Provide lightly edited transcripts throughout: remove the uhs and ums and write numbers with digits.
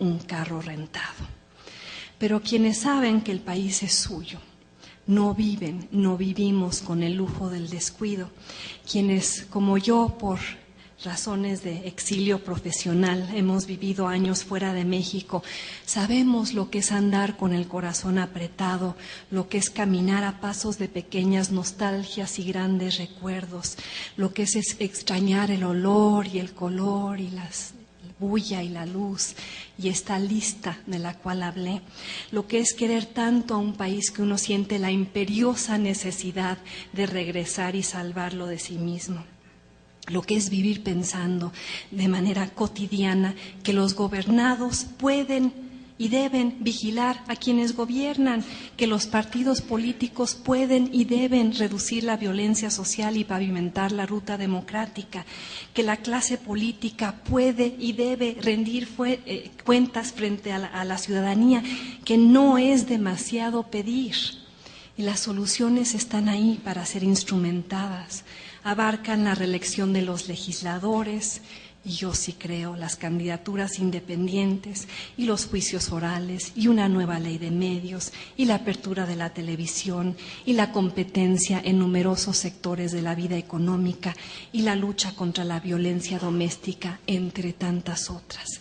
un carro rentado. Pero quienes saben que el país es suyo, no vivimos con el lujo del descuido. Quienes, como yo, por razones de exilio profesional, hemos vivido años fuera de México, sabemos lo que es andar con el corazón apretado, lo que es caminar a pasos de pequeñas nostalgias y grandes recuerdos, lo que es extrañar el olor y el color y la bulla y la luz y esta lista de la cual hablé, lo que es querer tanto a un país que uno siente la imperiosa necesidad de regresar y salvarlo de sí mismo. Lo que es vivir pensando de manera cotidiana que los gobernados pueden y deben vigilar a quienes gobiernan, que los partidos políticos pueden y deben reducir la violencia social y pavimentar la ruta democrática, que la clase política puede y debe rendir cuentas frente a la ciudadanía, que no es demasiado pedir. Y las soluciones están ahí para ser instrumentadas. Abarcan la reelección de los legisladores, y yo sí creo, las candidaturas independientes y los juicios orales y una nueva ley de medios y la apertura de la televisión y la competencia en numerosos sectores de la vida económica y la lucha contra la violencia doméstica, entre tantas otras.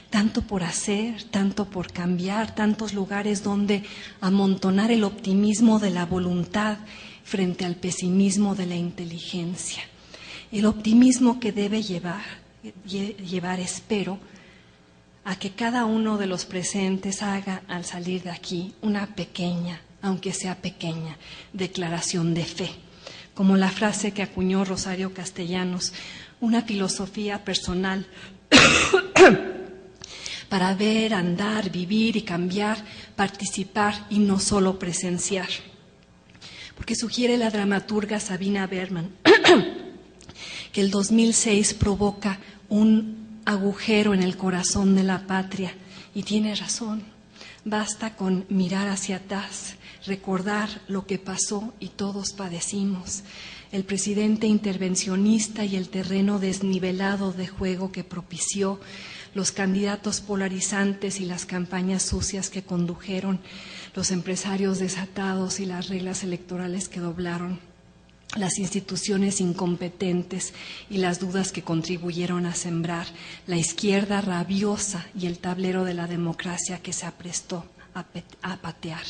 Tanto por hacer, tanto por cambiar, tantos lugares donde amontonar el optimismo de la voluntad frente al pesimismo de la inteligencia. El optimismo que debe llevar, espero, a que cada uno de los presentes haga al salir de aquí una pequeña, aunque sea pequeña, declaración de fe, como la frase que acuñó Rosario Castellanos, una filosofía personal para ver, andar, vivir y cambiar, participar y no solo presenciar. Porque sugiere la dramaturga Sabina Berman que el 2006 provoca un agujero en el corazón de la patria, y tiene razón. Basta con mirar hacia atrás, recordar lo que pasó y todos padecimos, el presidente intervencionista y el terreno desnivelado de juego que propició, los candidatos polarizantes y las campañas sucias que condujeron, los empresarios desatados y las reglas electorales que doblaron, las instituciones incompetentes y las dudas que contribuyeron a sembrar, la izquierda rabiosa y el tablero de la democracia que se aprestó a patear.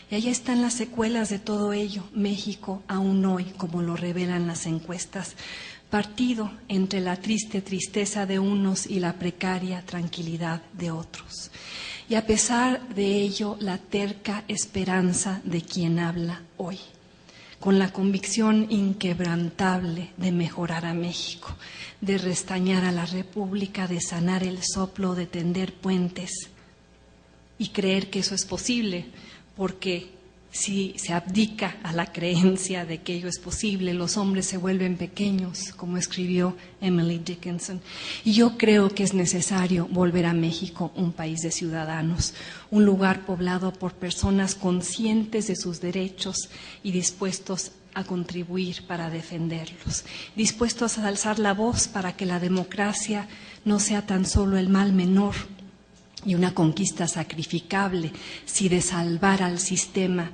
Y ahí están las secuelas de todo ello. México, aún hoy, como lo revelan las encuestas, partido entre la triste tristeza de unos y la precaria tranquilidad de otros. Y a pesar de ello, la terca esperanza de quien habla hoy, con la convicción inquebrantable de mejorar a México, de restañar a la República, de sanar el soplo, de tender puentes y creer que eso es posible, porque si se abdica a la creencia de que ello es posible, los hombres se vuelven pequeños, como escribió Emily Dickinson. Y yo creo que es necesario volver a México un país de ciudadanos, un lugar poblado por personas conscientes de sus derechos y dispuestos a contribuir para defenderlos, dispuestos a alzar la voz para que la democracia no sea tan solo el mal menor y una conquista sacrificable si de salvar al sistema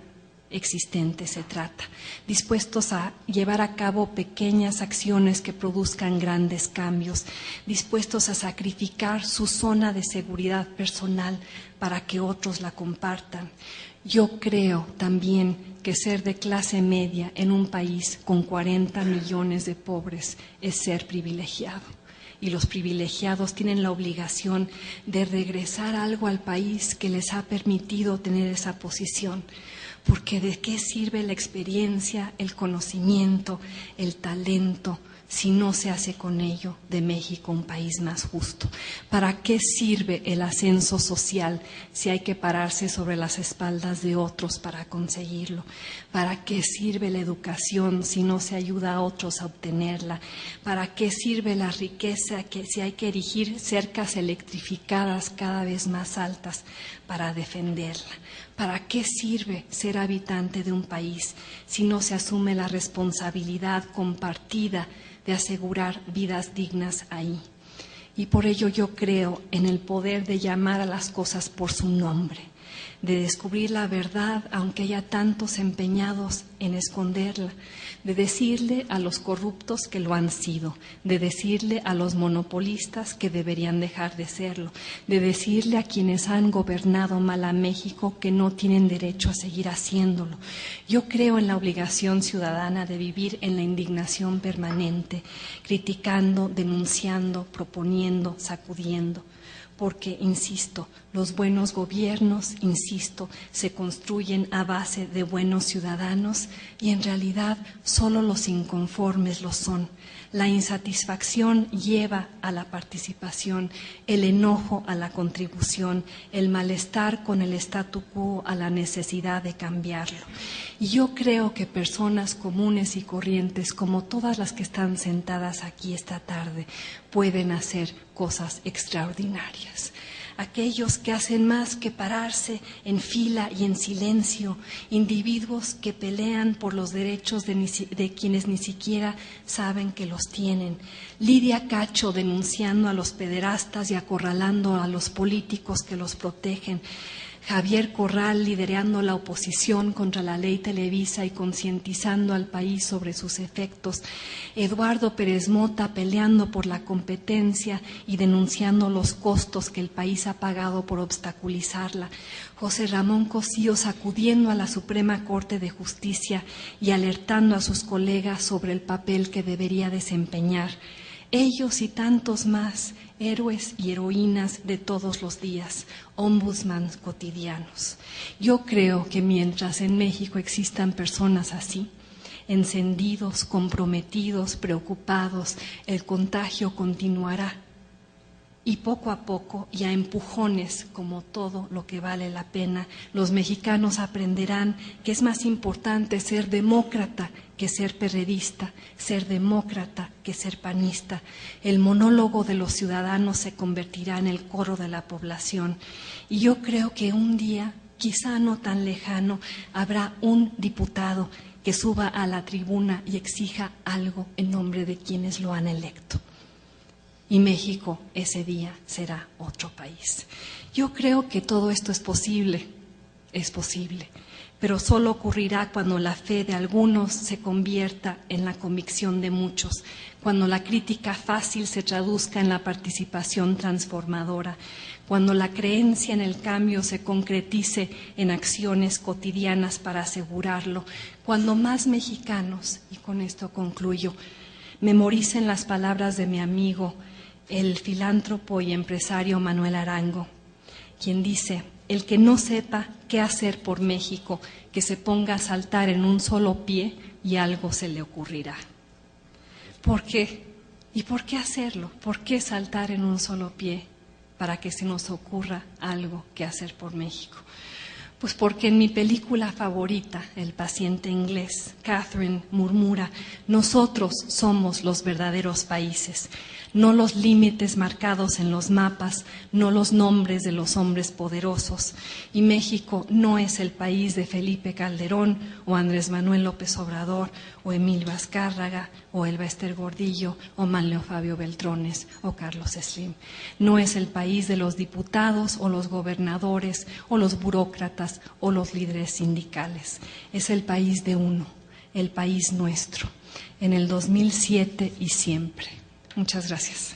existente se trata, dispuestos a llevar a cabo pequeñas acciones que produzcan grandes cambios, dispuestos a sacrificar su zona de seguridad personal para que otros la compartan. Yo creo también que ser de clase media en un país con 40 millones de pobres es ser privilegiado. Y los privilegiados tienen la obligación de regresar algo al país que les ha permitido tener esa posición. Porque ¿de qué sirve la experiencia, el conocimiento, el talento, si no se hace con ello de México un país más justo? ¿Para qué sirve el ascenso social si hay que pararse sobre las espaldas de otros para conseguirlo? ¿Para qué sirve la educación si no se ayuda a otros a obtenerla? ¿Para qué sirve la riqueza si hay que erigir cercas electrificadas cada vez más altas para defenderla? ¿Para qué sirve ser habitante de un país si no se asume la responsabilidad compartida de asegurar vidas dignas ahí? Y por ello yo creo en el poder de llamar a las cosas por su nombre, de descubrir la verdad aunque haya tantos empeñados en esconderla, de decirle a los corruptos que lo han sido, de decirle a los monopolistas que deberían dejar de serlo, de decirle a quienes han gobernado mal a México que no tienen derecho a seguir haciéndolo. Yo creo en la obligación ciudadana de vivir en la indignación permanente, criticando, denunciando, proponiendo, sacudiendo. Porque, insisto, los buenos gobiernos, insisto, se construyen a base de buenos ciudadanos y en realidad solo los inconformes lo son. La insatisfacción lleva a la participación, el enojo a la contribución, el malestar con el statu quo a la necesidad de cambiarlo. Y yo creo que personas comunes y corrientes, como todas las que están sentadas aquí esta tarde, pueden hacer cosas extraordinarias. Aquellos que hacen más que pararse en fila y en silencio, individuos que pelean por los derechos de quienes ni siquiera saben que los tienen. Lidia Cacho denunciando a los pederastas y acorralando a los políticos que los protegen. Javier Corral liderando la oposición contra la ley Televisa y concientizando al país sobre sus efectos. Eduardo Pérez Mota peleando por la competencia y denunciando los costos que el país ha pagado por obstaculizarla. José Ramón Cosío sacudiendo a la Suprema Corte de Justicia y alertando a sus colegas sobre el papel que debería desempeñar. Ellos y tantos más, héroes y heroínas de todos los días, ombudsmans cotidianos. Yo creo que mientras en México existan personas así, encendidos, comprometidos, preocupados, el contagio continuará. Y poco a poco, y a empujones, como todo lo que vale la pena, los mexicanos aprenderán que es más importante ser demócrata que ser perredista, ser demócrata que ser panista. El monólogo de los ciudadanos se convertirá en el coro de la población. Y yo creo que un día, quizá no tan lejano, habrá un diputado que suba a la tribuna y exija algo en nombre de quienes lo han electo. Y México ese día será otro país. Yo creo que todo esto es posible, pero solo ocurrirá cuando la fe de algunos se convierta en la convicción de muchos, cuando la crítica fácil se traduzca en la participación transformadora, cuando la creencia en el cambio se concretice en acciones cotidianas para asegurarlo, cuando más mexicanos, y con esto concluyo, memoricen las palabras de mi amigo, el filántropo y empresario Manuel Arango, quien dice: el que no sepa qué hacer por México, que se ponga a saltar en un solo pie y algo se le ocurrirá. ¿Por qué? ¿Y por qué hacerlo? ¿Por qué saltar en un solo pie para que se nos ocurra algo que hacer por México? Pues porque en mi película favorita, El paciente inglés, Catherine murmura: nosotros somos los verdaderos países, no los límites marcados en los mapas, no los nombres de los hombres poderosos. Y México no es el país de Felipe Calderón o Andrés Manuel López Obrador o Emilio Azcárraga o Elba Ester Gordillo o Manlio Fabio Beltrones o Carlos Slim. No es el país de los diputados o los gobernadores o los burócratas o los líderes sindicales. Es el país de uno, el país nuestro, en el 2007 y siempre. Muchas gracias.